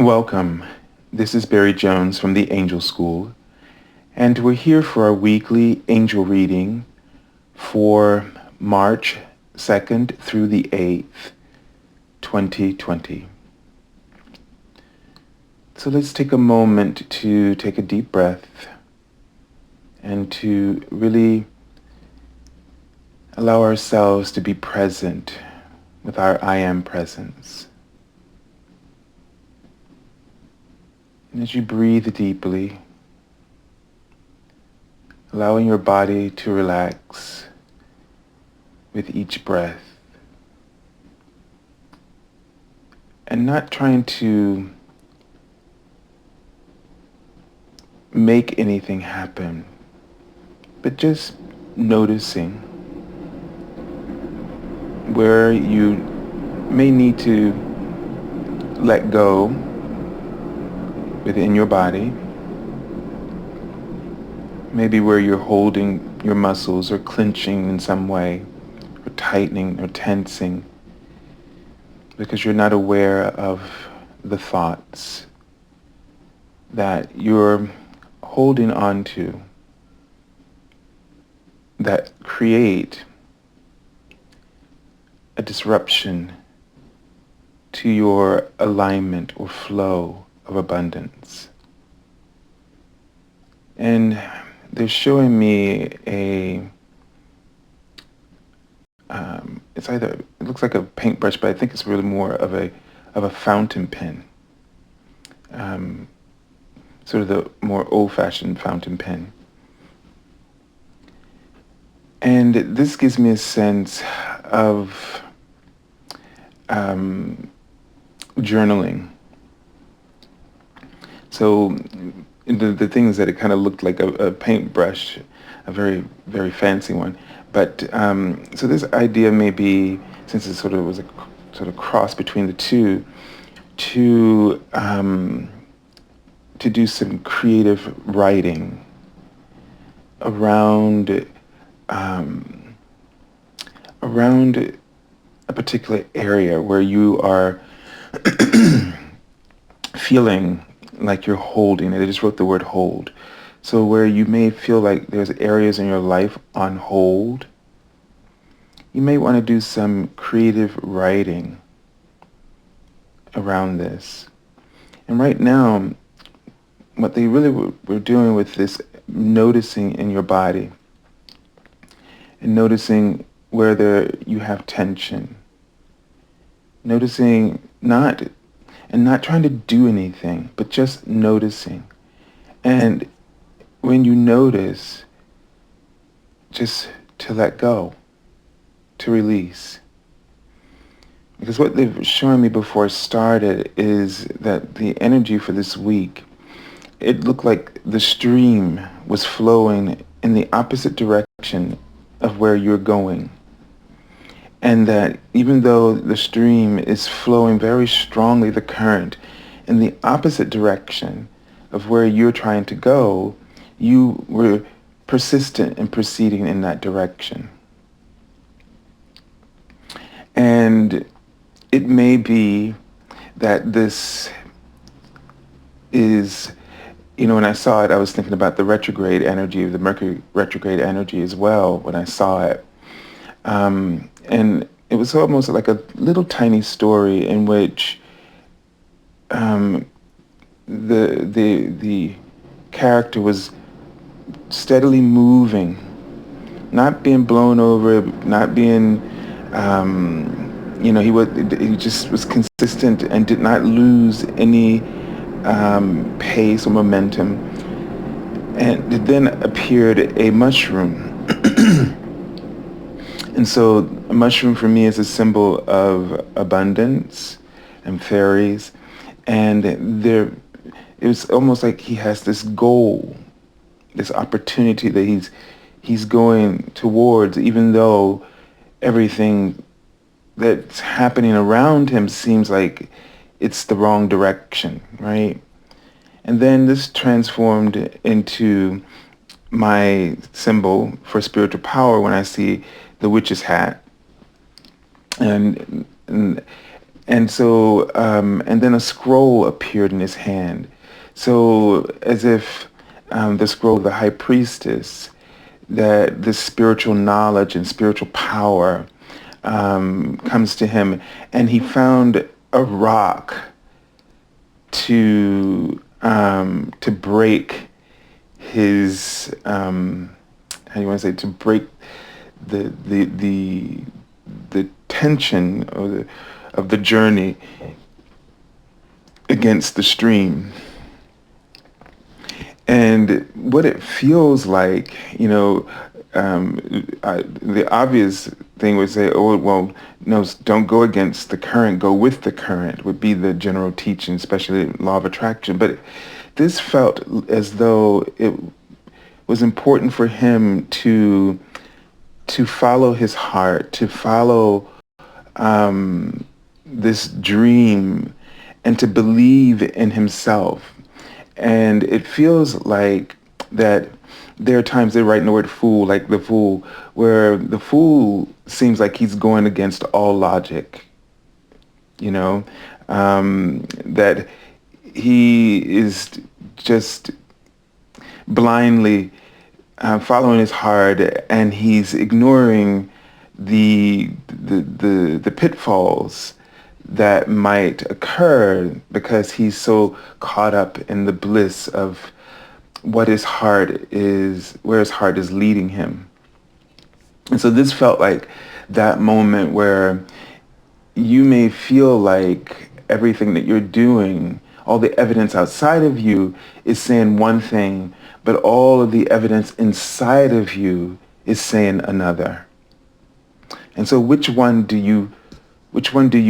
Welcome. This is Barry Jones from the Angel School, and we're here for our weekly angel reading for March 2nd through the 8th, 2020. So let's take a moment to take a deep breath and to really allow ourselves to be present with our I Am presence. And as you breathe deeply, allowing your body to relax with each breath, and not trying to make anything happen, but just noticing where you may need to let go within your body, maybe where you're holding your muscles or clenching in some way, or tightening or tensing, because you're not aware of the thoughts that you're holding on to that create a disruption to your alignment or flow of abundance. And they're showing me it looks like a paintbrush, but I think it's really more of a fountain pen. Sort of the more old-fashioned fountain pen. And this gives me a sense of journaling. So the thing is that it kind of looked like a paintbrush, a very, very fancy one. But so this idea may be, since it sort of was a sort of cross between the two, to do some creative writing around a particular area where you are feeling like you're holding it. I just wrote the word hold. So where you may feel like there's areas in your life on hold, you may want to do some creative writing around this. And right now, what they really were doing with this, noticing in your body and noticing where you have tension, noticing not trying to do anything, but just noticing. And when you notice, just to let go, to release. Because what they've shown me before I started is that the energy for this week, it looked like the stream was flowing in the opposite direction of where you're going. And that even though the stream is flowing very strongly, the current, in the opposite direction of where you're trying to go, you were persistent in proceeding in that direction. And it may be that this is, when I saw it, I was thinking about the retrograde energy, the Mercury retrograde energy as well when I saw it. And it was almost like a little tiny story in which the character was steadily moving, not being blown over, not being, he just was consistent and did not lose any pace or momentum. And it then appeared a mushroom. And so a mushroom for me is a symbol of abundance and fairies. And it was almost like he has this goal, this opportunity that he's going towards, even though everything that's happening around him seems like it's the wrong direction, right? And then this transformed into my symbol for spiritual power when I see the witch's hat. And And so, and then a scroll appeared in his hand. So as if the scroll of the high priestess, that this spiritual knowledge and spiritual power comes to him, and he found a rock to break his how do you want to say, to break the the the the tension of the journey against the stream. And what it feels like, the obvious thing would say, oh, well, no, don't go against the current, go with the current, would be the general teaching, especially law of attraction. But this felt as though it was important for him to follow his heart, to follow this dream, and to believe in himself. And it feels like that there are times they write in the word fool, like the fool, where the fool seems like he's going against all logic, that he is just blindly following his heart, and he's ignoring the pitfalls that might occur because he's so caught up in the bliss of what his heart is, where his heart is leading him. And so this felt like that moment where you may feel like everything that you're doing, all the evidence outside of you is saying one thing, but all of the evidence inside of you is saying another. And so which one do you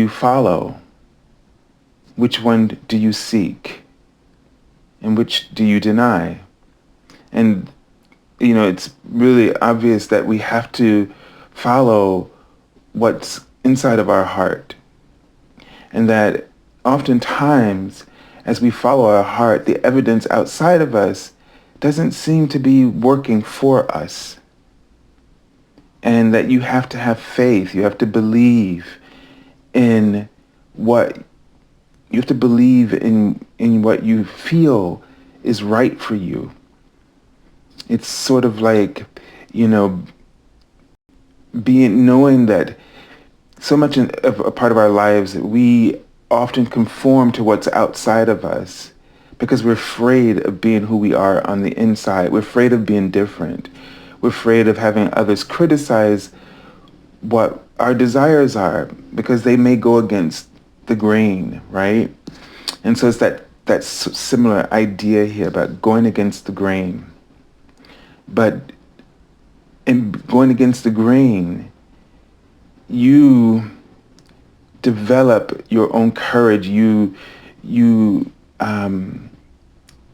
follow? Which one do you seek? And which do you deny? And, it's really obvious that we have to follow what's inside of our heart. And that oftentimes, as we follow our heart, the evidence outside of us doesn't seem to be working for us. And that you have to have faith, you have to believe in what what you feel is right for you. It's sort of like, knowing that so much of a part of our lives, we often conform to what's outside of us because we're afraid of being who we are on the inside. We're afraid of being different. We're afraid of having others criticize what our desires are because they may go against the grain, right? And so it's that similar idea here about going against the grain. But in going against the grain, you develop your own courage. You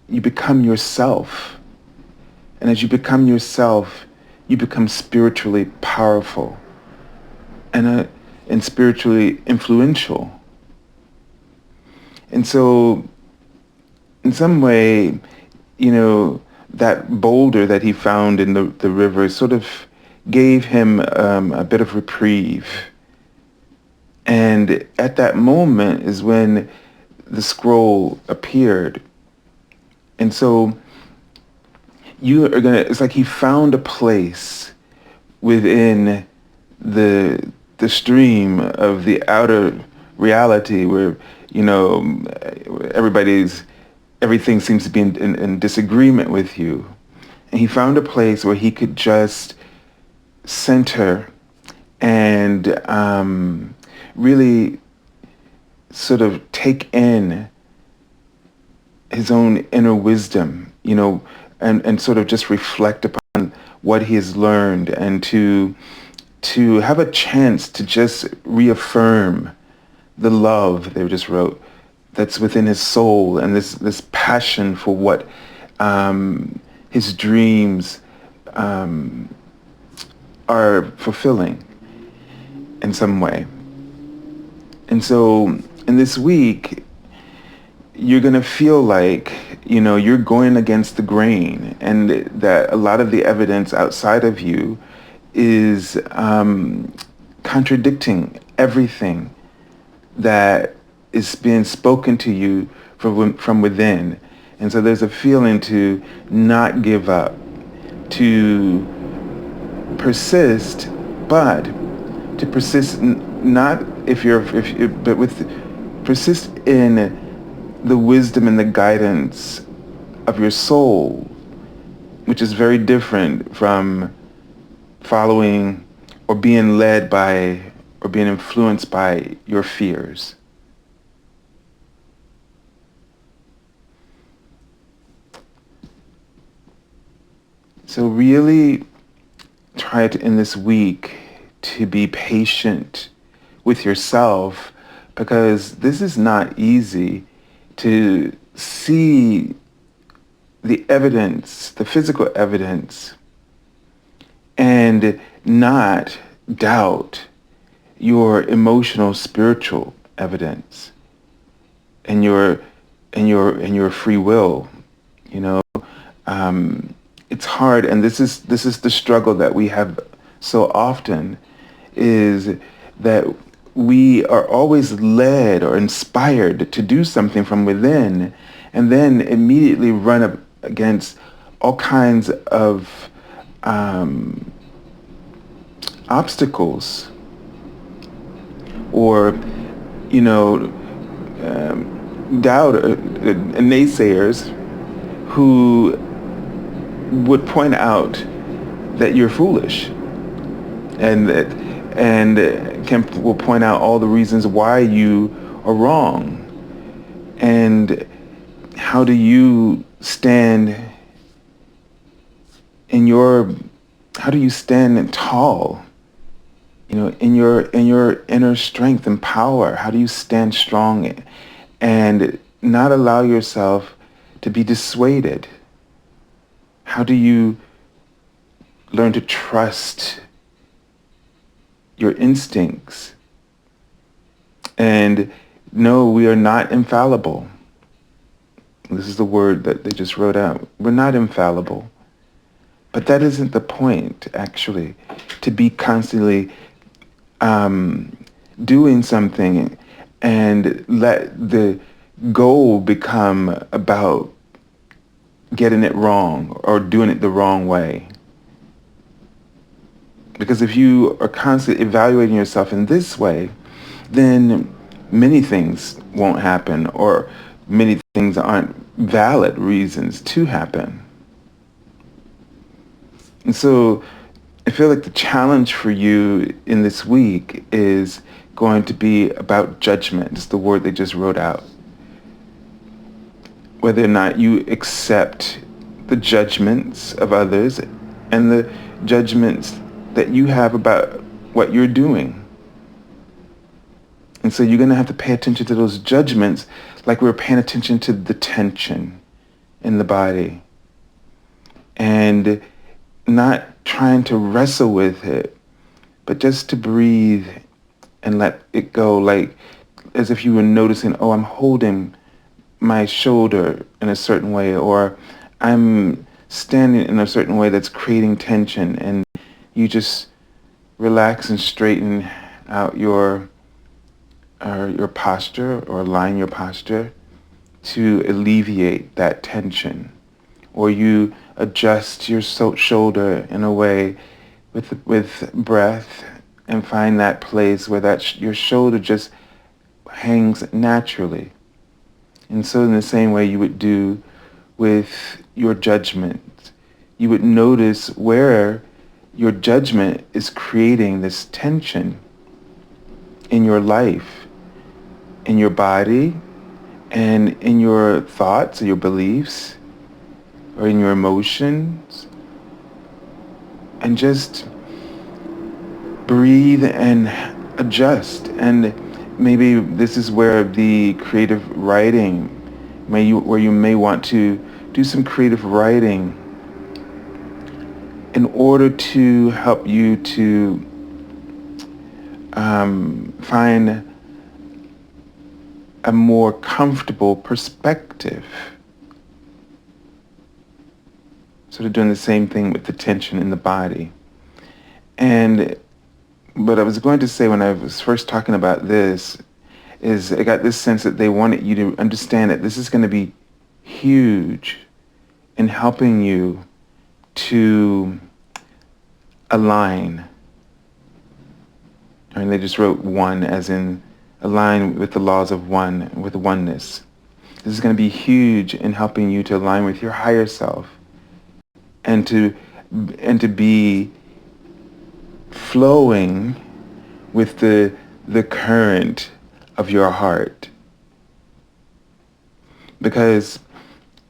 become yourself. And as you become yourself, you become spiritually powerful and spiritually influential. And so, in some way, that boulder that he found in the river sort of gave him a bit of reprieve. And at that moment is when the scroll appeared. And so it's like he found a place within the stream of the outer reality where, everything seems to be in disagreement with you. And he found a place where he could just center and really sort of take in his own inner wisdom, and sort of just reflect upon what he has learned, and to have a chance to just reaffirm the love they just wrote that's within his soul, and this passion for what his dreams are fulfilling in some way. And so in this week, you're going to feel like, you're going against the grain, and that a lot of the evidence outside of you is contradicting everything that is being spoken to you from within. And so there's a feeling to not give up, to persist, but to persist not but with persist in the wisdom and the guidance of your soul, which is very different from following or being led by or being influenced by your fears. So really try to, in this week, to be patient with yourself, because this is not easy to see the evidence, the physical evidence, and not doubt your emotional, spiritual evidence and your free will. You know, it's hard, and this is the struggle that we have so often, is that we are always led or inspired to do something from within, and then immediately run up against all kinds of obstacles, or doubt, naysayers who would point out that you're foolish, and will point out all the reasons why you are wrong. And how do you stand tall, in your inner strength and power? How do you stand strong and not allow yourself to be dissuaded? How do you learn to trust your instincts? And no, we are not infallible. This is the word that they just wrote out. We're not infallible. But that isn't the point, actually, to be constantly doing something and let the goal become about getting it wrong or doing it the wrong way. Because if you are constantly evaluating yourself in this way, then many things won't happen, or many things aren't valid reasons to happen. And so I feel like the challenge for you in this week is going to be about judgment. It's the word they just wrote out. Whether or not you accept the judgments of others and the judgments that you have about what you're doing. And so you're going to have to pay attention to those judgments like we're paying attention to the tension in the body. And not trying to wrestle with it, but just to breathe and let it go, like as if you were noticing, oh, I'm holding my shoulder in a certain way, or I'm standing in a certain way that's creating tension, and you just relax and straighten out your posture, or align your posture to alleviate that tension. Or you adjust your shoulder in a way with breath, and find that place where your shoulder just hangs naturally. And so in the same way you would do with your judgment, you would notice where your judgment is creating this tension in your life, in your body, and in your thoughts, or your beliefs, or in your emotions. And just breathe and adjust. And maybe this is where the creative writing, where you may want to do some creative writing in order to help you to find a more comfortable perspective. Sort of doing the same thing with the tension in the body. But I was going to say, when I was first talking about this, is I got this sense that they wanted you to understand that this is going to be huge in helping you to align. I mean, they just wrote one as in align with the laws of one, with oneness. This is going to be huge in helping you to align with your higher self and to be flowing with the current of your heart. Because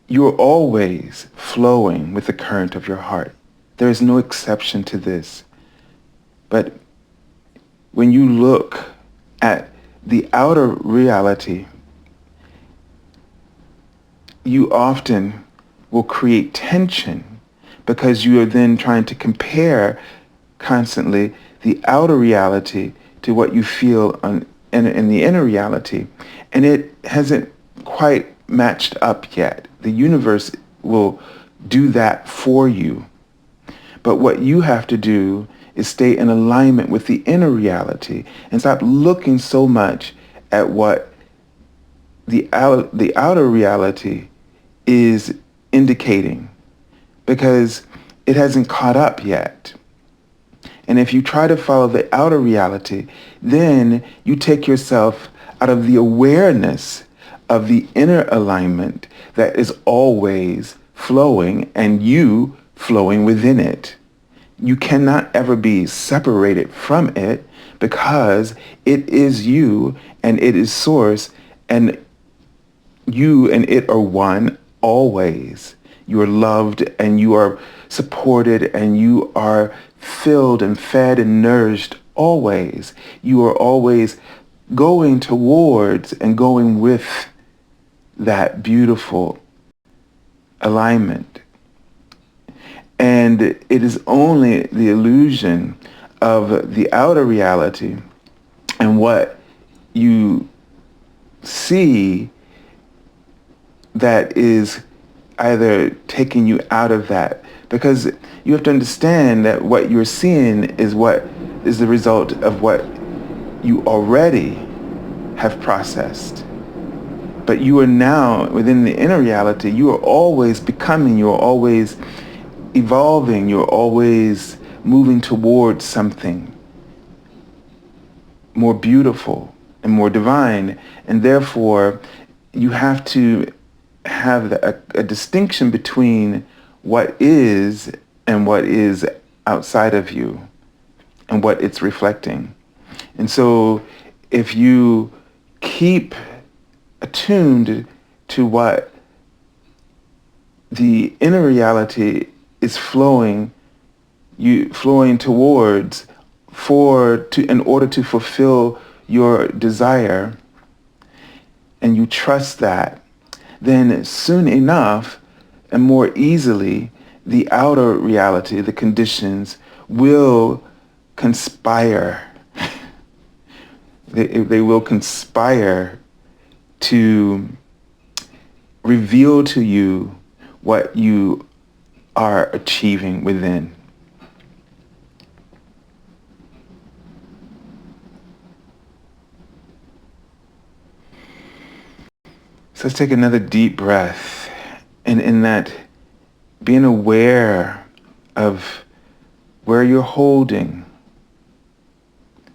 you're always flowing with the current of your heart. There is no exception to this. But when you look at the outer reality, you often will create tension because you are then trying to compare constantly the outer reality to what you feel in the inner reality. And it hasn't quite matched up yet. The universe will do that for you. But what you have to do is stay in alignment with the inner reality and stop looking so much at what the outer reality is indicating, because it hasn't caught up yet. And if you try to follow the outer reality, then you take yourself out of the awareness of the inner alignment that is always flowing and you flowing within it. You cannot ever be separated from it because it is you and it is source, and you and it are one always. You are loved and you are supported and you are filled and fed and nourished always. You are always going towards and going with that beautiful alignment. And it is only the illusion of the outer reality and what you see that is either taking you out of that. Because you have to understand that what you're seeing is what is the result of what you already have processed. But you are now within the inner reality. You are always becoming, you are always evolving, you're always moving towards something more beautiful and more divine. And therefore, you have to have a distinction between what is and what is outside of you and what it's reflecting. And so if you keep attuned to what the inner reality is flowing towards in order to fulfill your desire, and you trust that, then soon enough and more easily, the outer reality, the conditions, will conspire. They will conspire to reveal to you what you are achieving within. So let's take another deep breath. And in that, being aware of where you're holding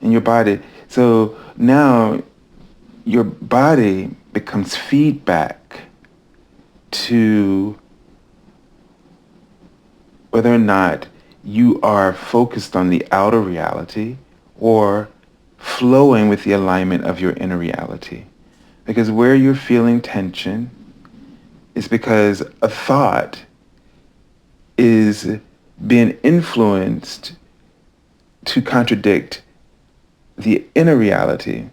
in your body. So now your body becomes feedback to whether or not you are focused on the outer reality or flowing with the alignment of your inner reality. Because where you're feeling tension is because a thought is being influenced to contradict the inner reality.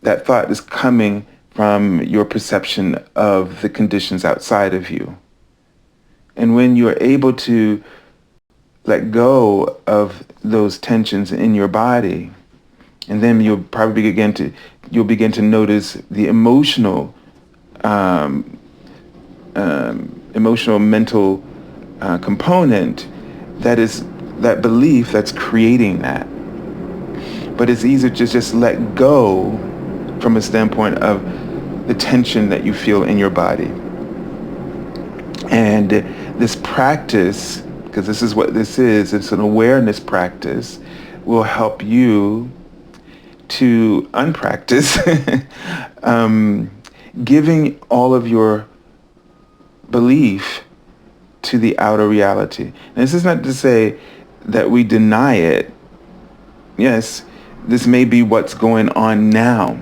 That thought is coming from your perception of the conditions outside of you. And when you're able to let go of those tensions in your body, and then you'll probably begin to notice the emotional mental component that is that belief that's creating that. But it's easier to just let go from a standpoint of the tension that you feel in your body. And this practice, because this is what this is, it's an awareness practice, will help you to unpractice giving all of your belief to the outer reality. And this is not to say that we deny it. Yes, this may be what's going on now,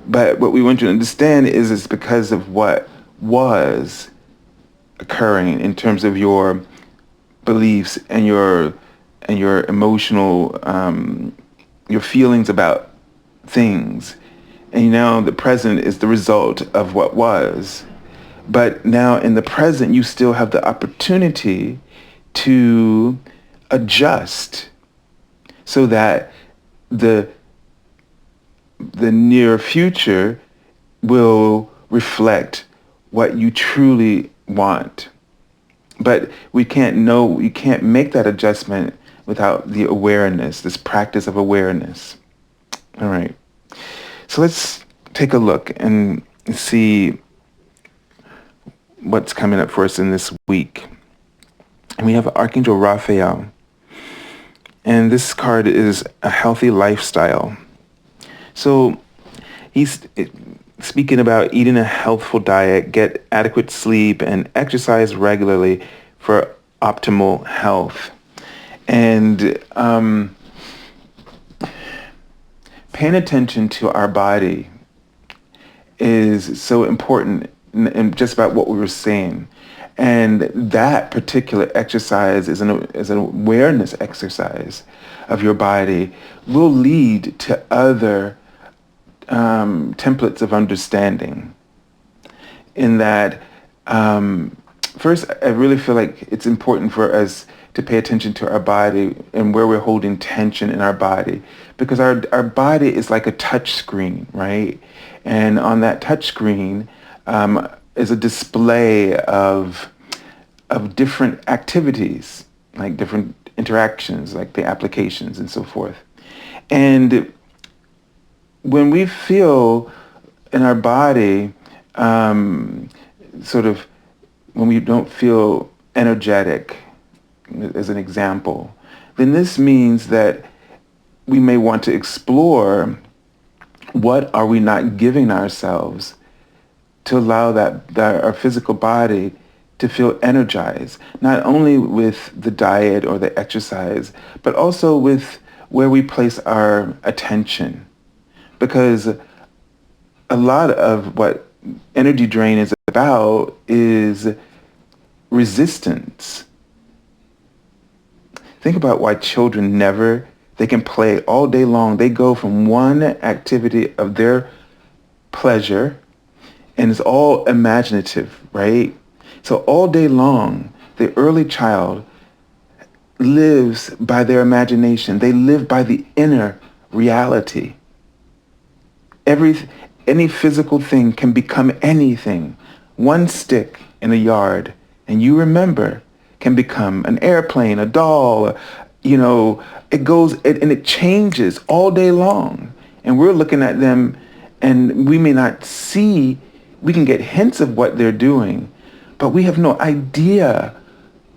but what we want you to understand is it's because of what was occurring in terms of your beliefs and your emotional your feelings about things. And now the present is the result of what was. But now in the present, you still have the opportunity to adjust so that the near future will reflect what you truly want. But you can't make that adjustment without the awareness, this practice of awareness. All right. So let's take a look and see what's coming up for us in this week. And we have Archangel Raphael. And this card is a healthy lifestyle. So he's speaking about eating a healthful diet, get adequate sleep, and exercise regularly for optimal health. And paying attention to our body is so important in just about what we were saying. And that particular exercise is an awareness exercise of your body will lead to other templates of understanding. In that, first, I really feel like it's important for us to pay attention to our body and where we're holding tension in our body, because our body is like a touch screen, right? And on that touch screen is a display of different activities, like different interactions, like the applications and so forth. And when we feel in our body, sort of when we don't feel energetic, as an example, then this means that we may want to explore what are we not giving ourselves to allow that our physical body to feel energized, not only with the diet or the exercise, but also with where we place our attention. Because a lot of what energy drain is about is resistance. Think about why children they can play all day long. They go from one activity of their pleasure, and it's all imaginative, right? So all day long, the early child lives by their imagination. They live by the inner reality. Any physical thing can become anything. One stick in a yard, and you remember, can become an airplane, a doll, it goes, and it changes all day long. And we're looking at them, and we may not see, we can get hints of what they're doing, but we have no idea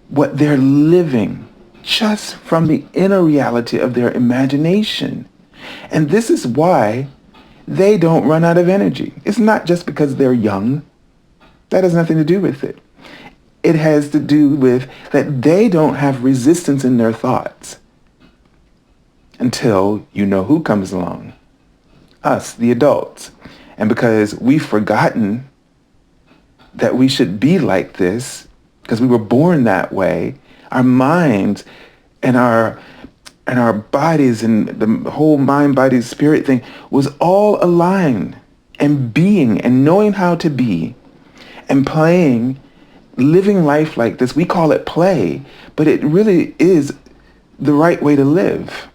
what they're living just from the inner reality of their imagination. And this is why they don't run out of energy. It's not just because they're young. That has nothing to do with it. It has to do with that they don't have resistance in their thoughts until you know who comes along. Us, the adults. And because we've forgotten that we should be like this, because we were born that way, our minds and our bodies and the whole mind, body, spirit thing was all aligned and being and knowing how to be and playing, living life like this. We call it play, but it really is the right way to live,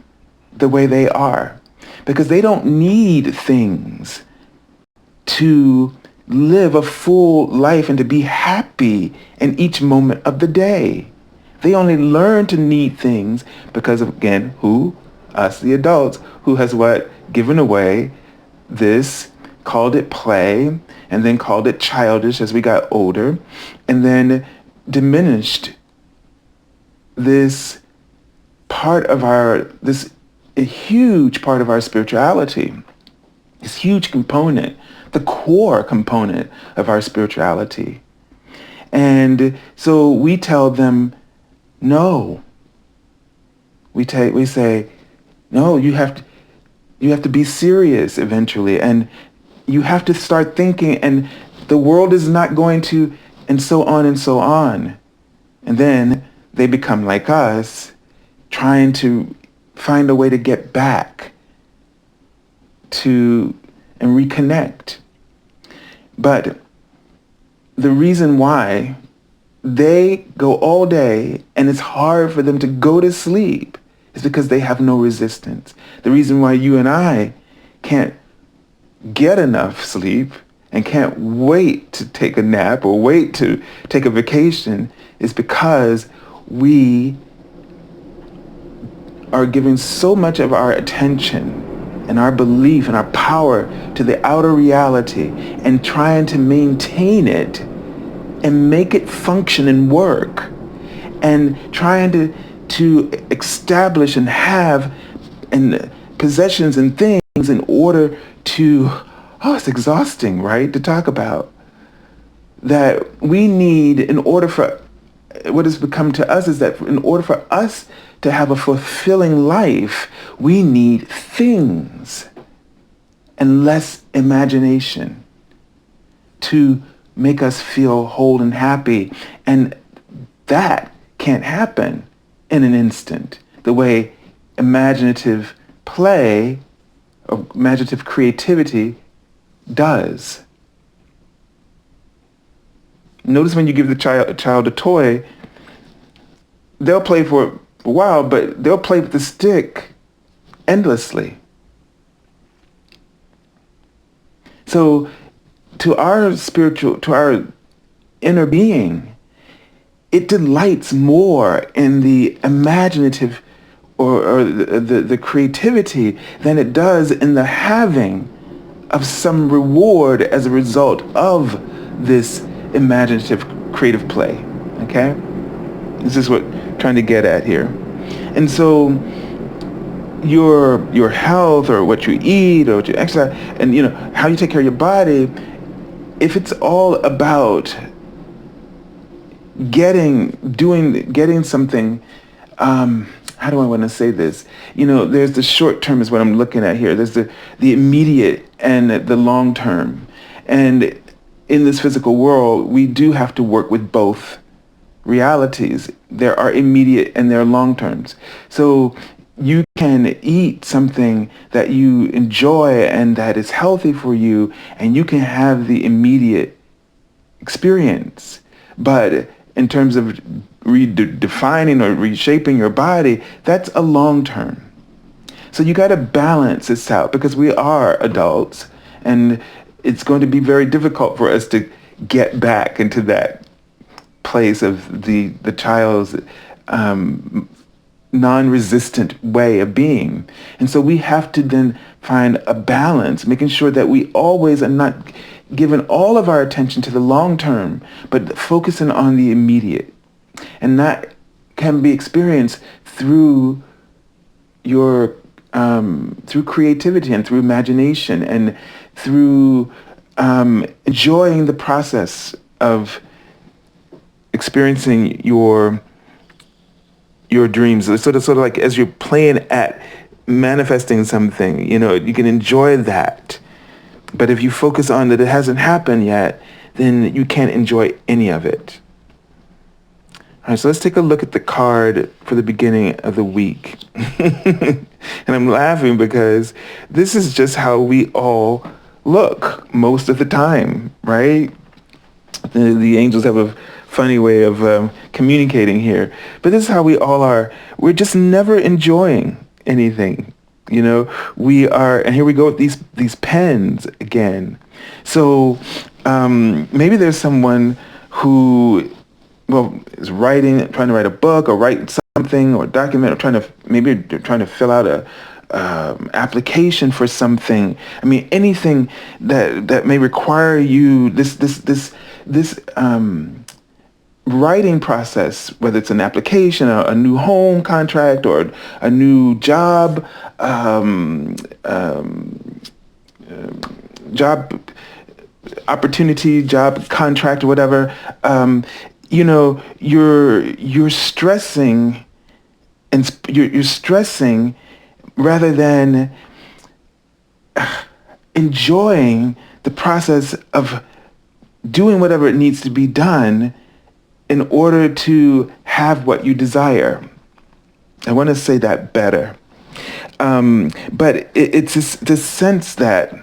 the way they are, because they don't need things to live a full life and to be happy in each moment of the day. They only learn to need things because of, again, who? Us, the adults, who has what? Given away this called it play, and then called it childish as we got older, and then diminished this a huge part of our spirituality, this huge component, the core component of our spirituality. And so we tell them, no. We say, no, you have to be serious eventually, and you have to start thinking, and the world is not going to, and so on and so on. And then they become like us, trying to find a way to get back to and reconnect. But the reason why they go all day and it's hard for them to go to sleep is because they have no resistance. The reason why you and I can't get enough sleep and can't wait to take a nap or wait to take a vacation is because we are giving so much of our attention and our belief and our power to the outer reality and trying to maintain it and make it function and work, and trying to establish and have and possessions and things in order to, it's exhausting, right, to talk about, that we need in order for, what has become to us is that in order for us to have a fulfilling life, we need things and less imagination to make us feel whole and happy. And that can't happen in an instant, the way imaginative play or imaginative creativity does. Notice when you give the child a toy, they'll play for a while, but they'll play with the stick endlessly. So to our inner being, it delights more in the imaginative or the creativity than it does in the having of some reward as a result of this imaginative creative play. Okay? This is what I'm trying to get at here. And so your health, or what you eat, or what you exercise, and how you take care of your body, if it's all about getting something, how do I want to say this? There's the short term is what I'm looking at here. There's the immediate and the long term. And in this physical world, we do have to work with both realities. There are immediate and there are long terms. So you can eat something that you enjoy and that is healthy for you, and you can have the immediate experience. But in terms of redefining or reshaping your body, that's a long term. So you got to balance this out, because we are adults, and it's going to be very difficult for us to get back into that place of the child's non-resistant way of being. And so we have to then find a balance, making sure that we always are not giving all of our attention to the long term, but focusing on the immediate. And that can be experienced through your through creativity and through imagination and through enjoying the process of experiencing your dreams. It's sort of like as you're playing at manifesting something, you can enjoy that. But if you focus on that it hasn't happened yet, then you can't enjoy any of it. All right, so let's take a look at the card for the beginning of the week. And I'm laughing because this is just how we all look most of the time, right? The angels have a funny way of communicating here. But this is how we all are. We're just never enjoying anything. We are, and here we go with these pens again. So maybe there's someone who, is trying to write a book or write something or document, or trying to fill out application for something. I mean, anything that may require you this writing process, whether it's an application, a new home contract, or a new job, job opportunity, job contract, or whatever. You're stressing, and you're stressing rather than enjoying the process of doing whatever it needs to be done in order to have what you desire. I want to say that better. But it's this sense that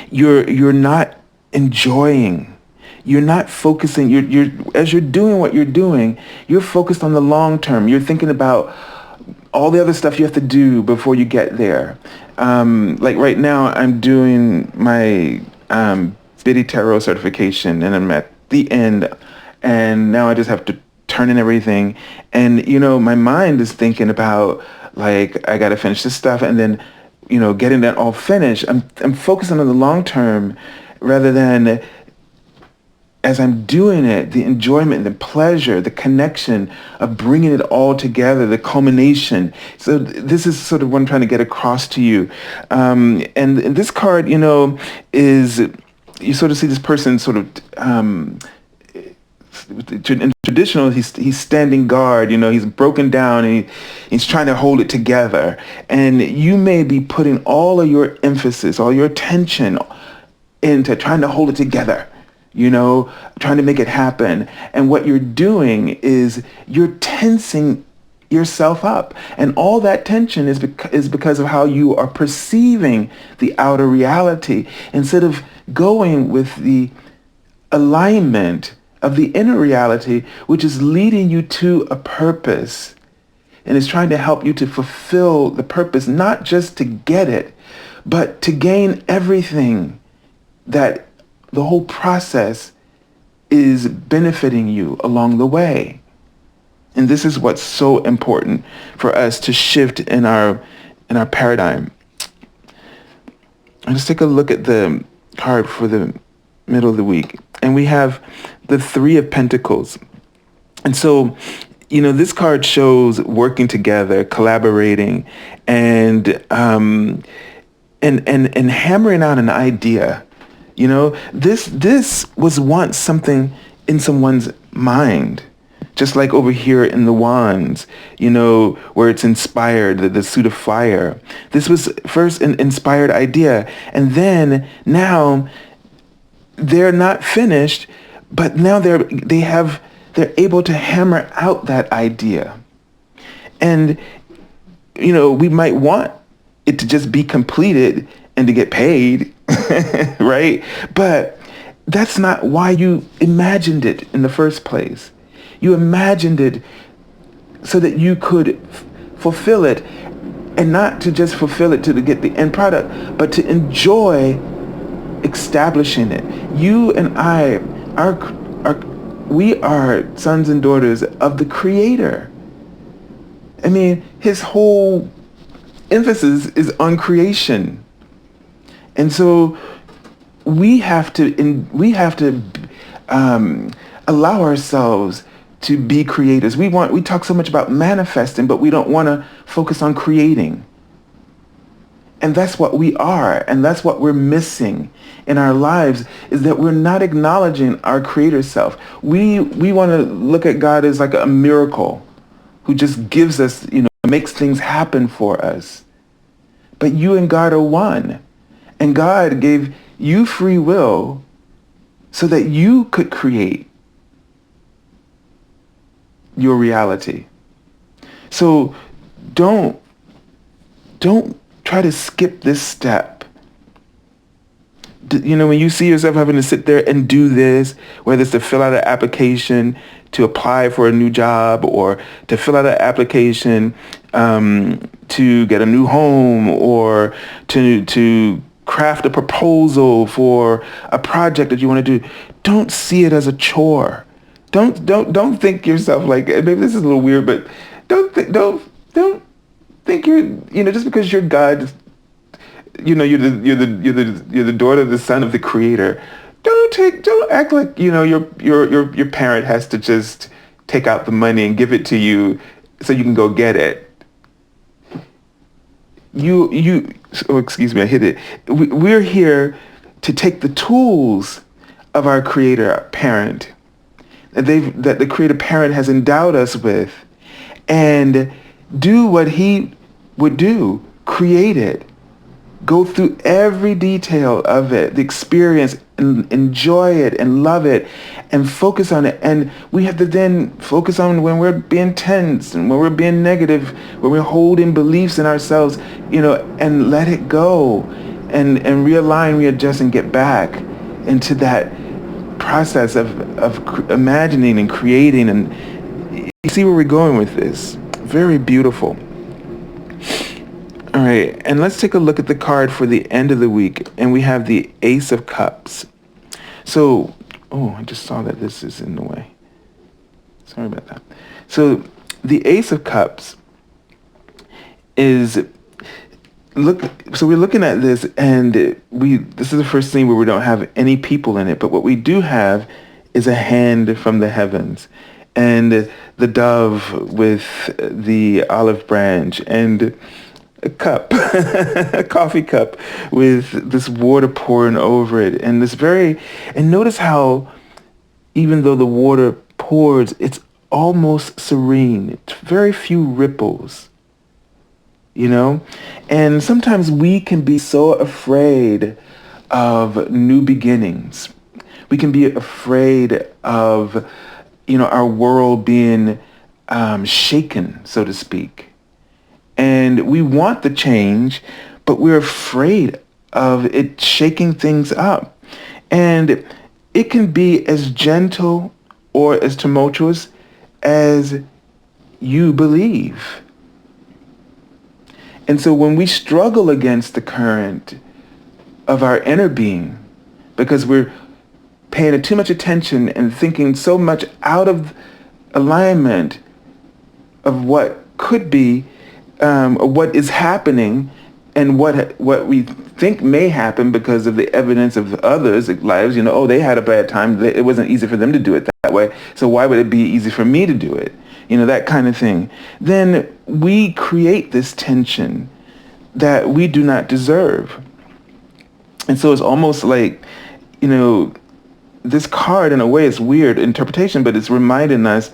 you're not enjoying. You're not focusing. You're as you're doing what you're doing, you're focused on the long term. You're thinking about all the other stuff you have to do before you get there. Like right now, I'm doing my Biddy Tarot certification, and I'm at the end, and now I just have to turn in everything. And my mind is thinking about, like, I got to finish this stuff, and then getting that all finished. I'm focusing on the long term rather than, as I'm doing it, the enjoyment, the pleasure, the connection of bringing it all together, the culmination. So this is sort of what I'm trying to get across to you. And this card, is, you sort of see this person sort of, in traditional, he's standing guard, he's broken down, and he's trying to hold it together. And you may be putting all of your emphasis, all your attention into trying to hold it together, trying to make it happen. And what you're doing is you're tensing yourself up. And all that tension is because of how you are perceiving the outer reality, instead of going with the alignment of the inner reality, which is leading you to a purpose and is trying to help you to fulfill the purpose, not just to get it, but to gain everything that the whole process is benefiting you along the way. And this is what's so important for us to shift in our paradigm. Let's take a look at the card for the middle of the week. And we have the Three of Pentacles. And so, this card shows working together, collaborating, and hammering out an idea. This was once something in someone's mind, just like over here in the Wands, where it's inspired, the suit of fire. This was first an inspired idea, and then now they're not finished, but now they're able to hammer out that idea. And we might want it to just be completed and to get paid, right? But that's not why you imagined it in the first place. You imagined it so that you could fulfill it, and not to just fulfill it to get the end product, but to enjoy establishing it. You and I we are sons and daughters of the Creator. I mean, his whole emphasis is on creation. And so we have to allow ourselves to be creators. We talk so much about manifesting, but we don't want to focus on creating. And that's what we are, and that's what we're missing in our lives, is that we're not acknowledging our Creator self. We want to look at God as like a miracle who just gives us, makes things happen for us. But you and God are one. And God gave you free will so that you could create your reality. So don't try to skip this step. When you see yourself having to sit there and do this, whether it's to fill out an application to apply for a new job, or to fill out an application to get a new home, or to craft a proposal for a project that you want to do, don't see it as a chore. Don't think yourself like, maybe this is a little weird, but don't think just because you're God, you're the daughter, the son of the Creator. Don't act like your parent has to just take out the money and give it to you so you can go get it. Oh, excuse me, I hit it. We're here to take the tools of our Creator, our parent, that the Creator parent has endowed us with, and do what He would do, create it. Go through every detail of it, the experience, and enjoy it and love it and focus on it. And we have to then focus on when we're being tense and when we're being negative, when we're holding beliefs in ourselves, and let it go and realign, readjust, and get back into that process of imagining and creating. And you see where we're going with this. Very beautiful. All right, and let's take a look at the card for the end of the week, and we have the Ace of Cups. So, I just saw that this is in the way. Sorry about that. So, the Ace of Cups is, so we're looking at this, and this is the first scene where we don't have any people in it, but what we do have is a hand from the heavens, and the dove with the olive branch, and a cup, a coffee cup with this water pouring over it. And and notice how even though the water pours, it's almost serene. It's very few ripples, And sometimes we can be so afraid of new beginnings. We can be afraid of, our world being shaken, so to speak. And we want the change, but we're afraid of it shaking things up. And it can be as gentle or as tumultuous as you believe. And so when we struggle against the current of our inner being, because we're paying too much attention and thinking so much out of alignment of what could be, what is happening, and what we think may happen because of the evidence of others' lives. They had a bad time. It wasn't easy for them to do it that way. So why would it be easy for me to do it? That kind of thing. Then we create this tension that we do not deserve. And so it's almost like, this card in a way is weird interpretation, but it's reminding us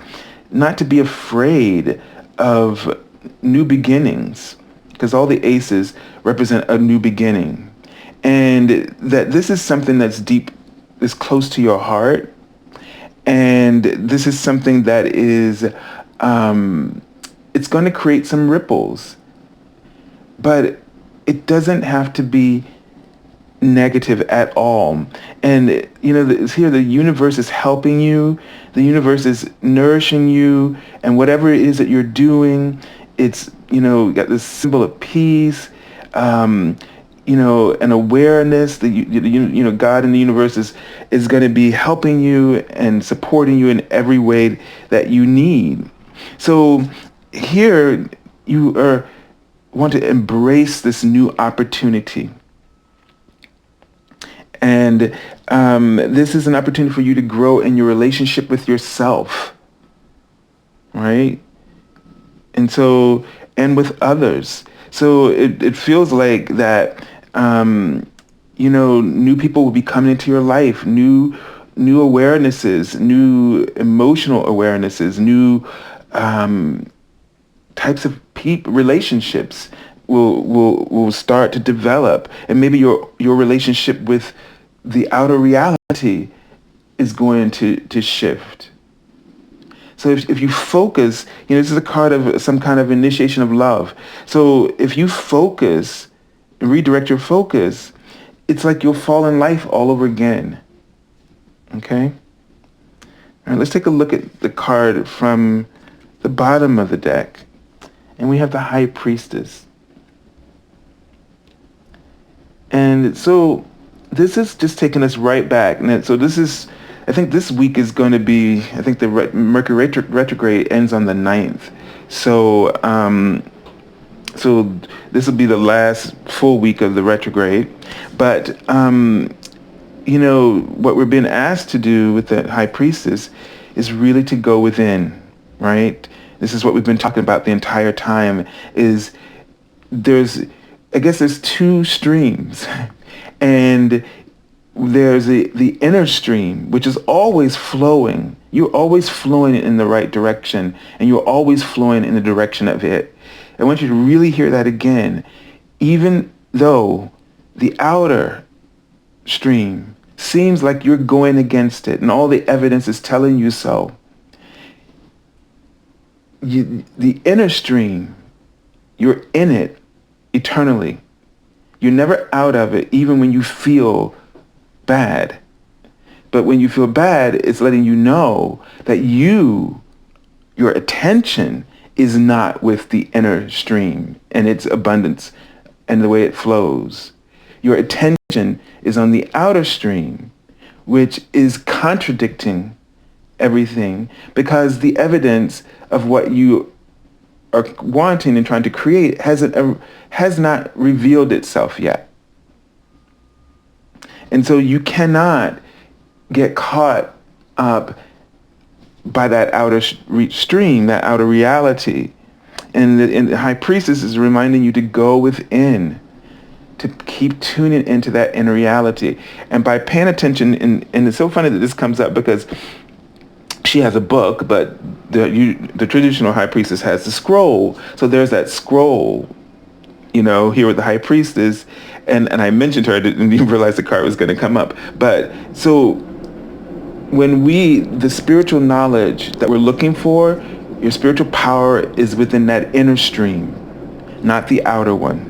not to be afraid of new beginnings, because all the aces represent a new beginning, and that this is something that's deep, is close to your heart, and this is something that is, it's going to create some ripples, but it doesn't have to be negative at all. And it's here, the universe is helping you, the universe is nourishing you, and whatever it is that you're doing, it's got this symbol of peace, an awareness that God in the universe is going to be helping you and supporting you in every way that you need. So here you want to embrace this new opportunity. And this is an opportunity for you to grow in your relationship with yourself, right? And with others. So it feels like that, new people will be coming into your life, new awarenesses, new emotional awarenesses, new types of relationships will start to develop. And maybe your relationship with the outer reality is going to shift. So if you focus, this is a card of some kind of initiation of love. So if you focus and redirect your focus, it's like you'll fall in life all over again. Okay? All right, let's take a look at the card from the bottom of the deck. And we have the High Priestess. And so this is just taking us right back. And so I think this week is going to be, I think the Mercury retrograde ends on the 9th. So So this will be the last full week of the retrograde. But, what we're being asked to do with the High Priestess is really to go within, right? This is what we've been talking about the entire time, is there's two streams. And there's the inner stream, which is always flowing. You're always flowing in the right direction, and you're always flowing in the direction of it. I want you to really hear that again. Even though the outer stream seems like you're going against it, and all the evidence is telling you so, the inner stream, you're in it eternally. You're never out of it, even when you feel bad. But when you feel bad, it's letting you know that your attention is not with the inner stream and its abundance and the way it flows. Your attention is on the outer stream, which is contradicting everything, because the evidence of what you are wanting and trying to create has not revealed itself yet. And so you cannot get caught up by that outer stream, that outer reality. And the High Priestess is reminding you to go within, to keep tuning into that inner reality. And by paying attention, and it's so funny that this comes up because she has a book, but the traditional High Priestess has the scroll. So there's that scroll, here with the High Priestess. And I mentioned her, I didn't even realize the card was going to come up. But so when the spiritual knowledge that we're looking for, your spiritual power is within that inner stream, not the outer one.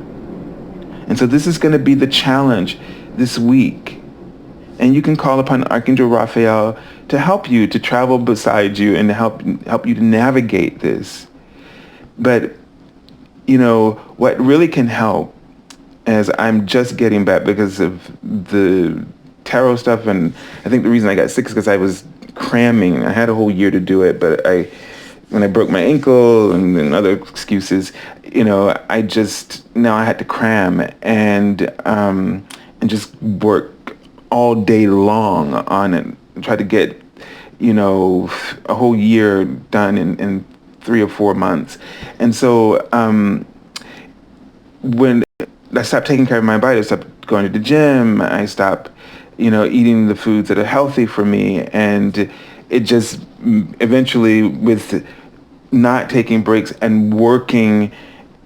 And so this is going to be the challenge this week. And you can call upon Archangel Raphael to help you, to travel beside you and help you to navigate this. But, what really can help, as I'm just getting back because of the tarot stuff, and I think the reason I got sick is because I was cramming. I had a whole year to do it, but when I broke my ankle and other excuses, now I had to cram and just work all day long on it, try to get a whole year done in 3 or 4 months. And so when I stopped taking care of my body, I stopped going to the gym, I stopped eating the foods that are healthy for me, and it just eventually, with not taking breaks and working,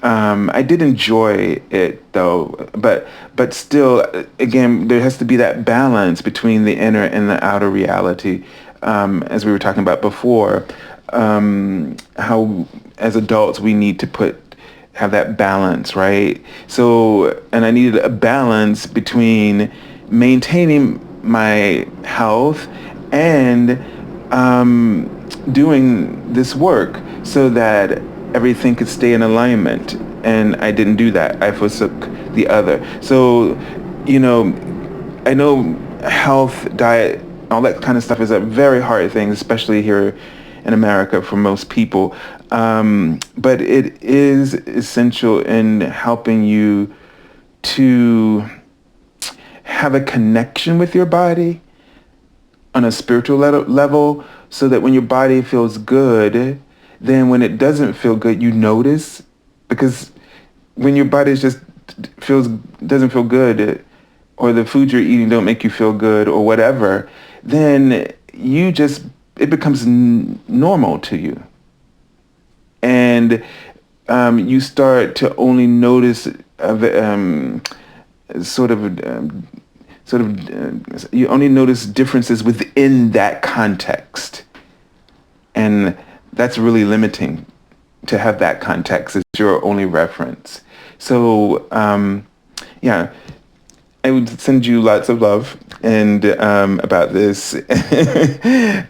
I did enjoy it though, but still, again, there has to be that balance between the inner and the outer reality, as we were talking about before, how as adults we need to have that balance, right? So, and I needed a balance between maintaining my health and doing this work so that everything could stay in alignment. And I didn't do that. I forsook the other. So, I know health, diet, all that kind of stuff is a very hard thing, especially here in America for most people. But it is essential in helping you to have a connection with your body on a spiritual level, so that when your body feels good, then when it doesn't feel good, you notice. Because when your body just doesn't feel good, or the food you're eating don't make you feel good or whatever, then it becomes normal to you. And you start to only notice you only notice differences within that context. And that's really limiting, to have that context as your only reference. So, I would send you lots of love and about this.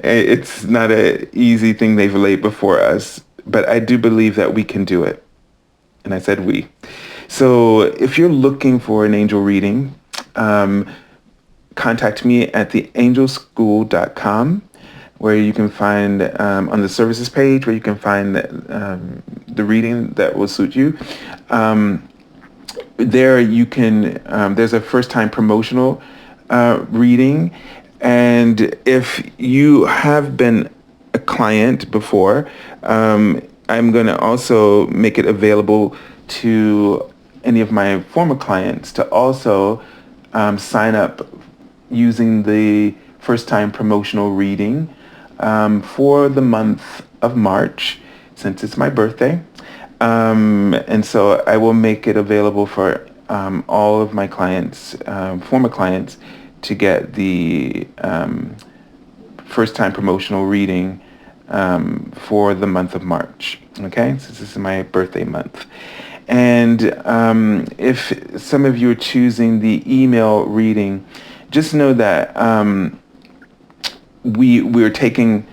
It's not an easy thing they've laid before us, but I do believe that we can do it. And I said we. So if you're looking for an angel reading, contact me at theangelschool.com. where you can find on the services page where you can find the reading that will suit you. There you can, there's a first time promotional reading. And if you have been a client before, I'm going to also make it available to any of my former clients to also sign up using the first time promotional reading for the month of March, since it's my birthday. And so I will make it available for all of my clients, former clients, to get the first time promotional reading for the month of March. Okay, so this is my birthday month. And if some of you are choosing the email reading, just know that we're taking,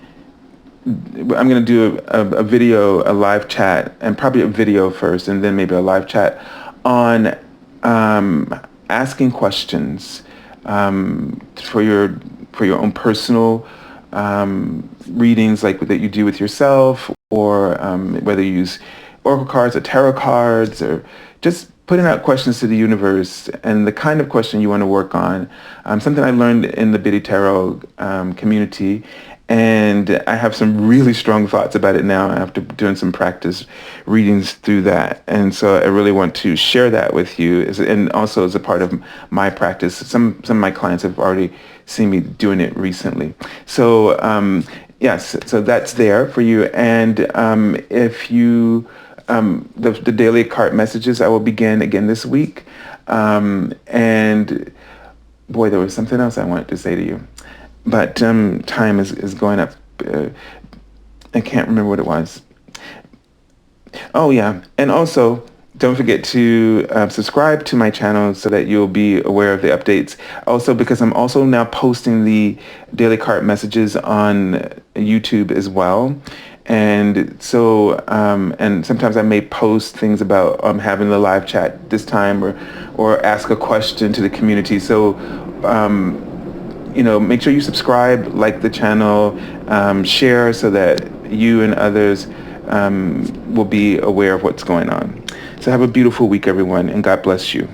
I'm going to do a video, a live chat, and probably a video first, and then maybe a live chat on asking questions for your own personal readings, like that you do with yourself, or whether you use oracle cards or tarot cards, or just putting out questions to the universe and the kind of question you want to work on. Something I learned in the Biddy Tarot community, and I have some really strong thoughts about it now after doing some practice readings through that. And so I really want to share that with you, and also as a part of my practice. Some of my clients have already seen me doing it recently. So yes, so that's there for you. And if you, the daily card messages, I will begin again this week. And boy, there was something else I wanted to say to you. But time is going up. I can't remember what it was. Oh, yeah. And also, don't forget to subscribe to my channel so that you'll be aware of the updates. Also, because I'm also now posting the daily card messages on YouTube as well. And so, and sometimes I may post things about having the live chat this time, or ask a question to the community. So, make sure you subscribe, like the channel, share so that you and others will be aware of what's going on. So have a beautiful week, everyone, and God bless you.